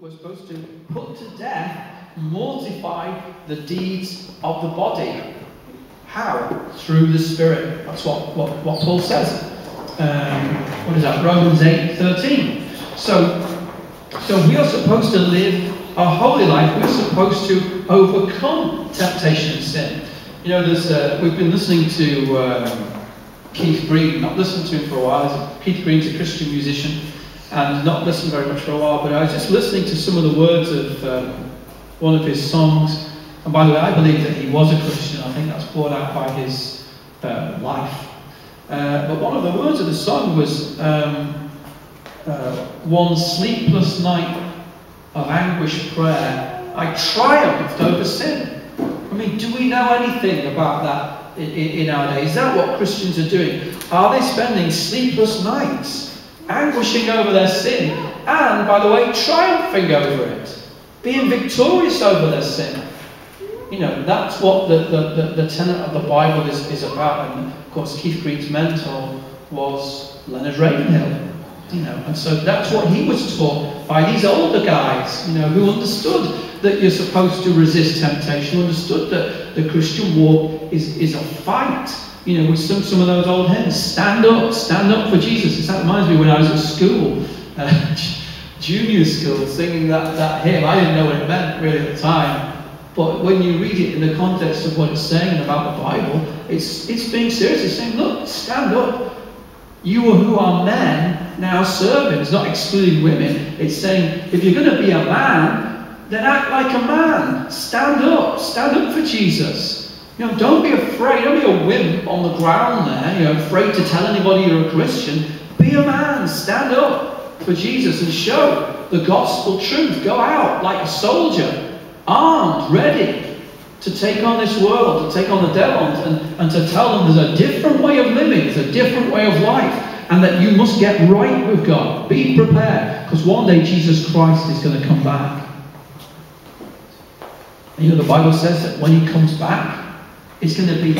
we're supposed to put to death, mortify the deeds of the body. How? Through the Spirit. That's what Paul says. What is that? Romans 8:13. So we are supposed to live a holy life. We're supposed to overcome temptation and sin. You know, we've been listening to Keith Green. Not listened to him for a while. Keith Green's a Christian musician, and not listened very much for a while. But I was just listening to some of the words of one of his songs. And by the way, I believe that he was a Christian. I think that's brought out by his life. But one of the words of the song was, one sleepless night of anguished prayer, I triumphed over sin. I mean, do we know anything about that in our days? Is that what Christians are doing? Are they spending sleepless nights, anguishing over their sin, and, by the way, triumphing over it, being victorious over their sin? You know, that's what the tenet of the Bible is about. And of course, Keith Green's mentor was Leonard Ravenhill. You know, and so that's what he was taught by these older guys, you know, who understood that you're supposed to resist temptation, who understood that the Christian walk is a fight. You know, we sung some of those old hymns, stand up for Jesus. That reminds me when I was at school, junior school, singing that hymn. I didn't know what it meant really at the time. But when you read it in the context of what it's saying about the Bible, it's being serious. It's saying, look, stand up. You who are men now serve him. It's not excluding women. It's saying, if you're going to be a man, then act like a man. Stand up for Jesus. You know, don't be afraid. Don't be a wimp on the ground there, you know, afraid to tell anybody you're a Christian. Be a man. Stand up for Jesus and show the gospel truth. Go out like a soldier, armed, ready to take on this world, to take on the devil, and to tell them there's a different way of living, there's a different way of life, and that you must get right with God. Be prepared, because one day Jesus Christ is going to come back. And you know, the Bible says that when he comes back, it's going to be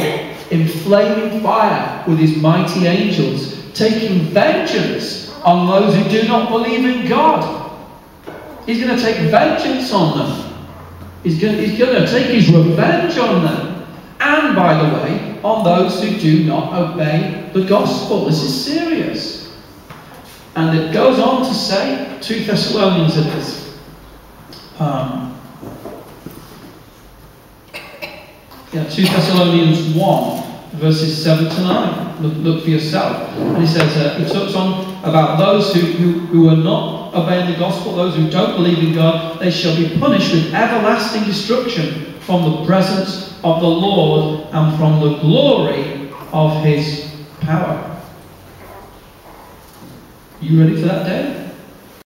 in flaming fire with his mighty angels, taking vengeance on those who do not believe in God. He's going to take vengeance on them. He's going to take his revenge on them. And, by the way, on those who do not obey the gospel. This is serious. And it goes on to say, 2 Thessalonians it is. 2 Thessalonians 1, verses 7 to 9. Look for yourself. And he says, he talks on about those who are not obeying the gospel, those who don't believe in God, they shall be punished with everlasting destruction from the presence of the Lord and from the glory of his power. You ready for that day?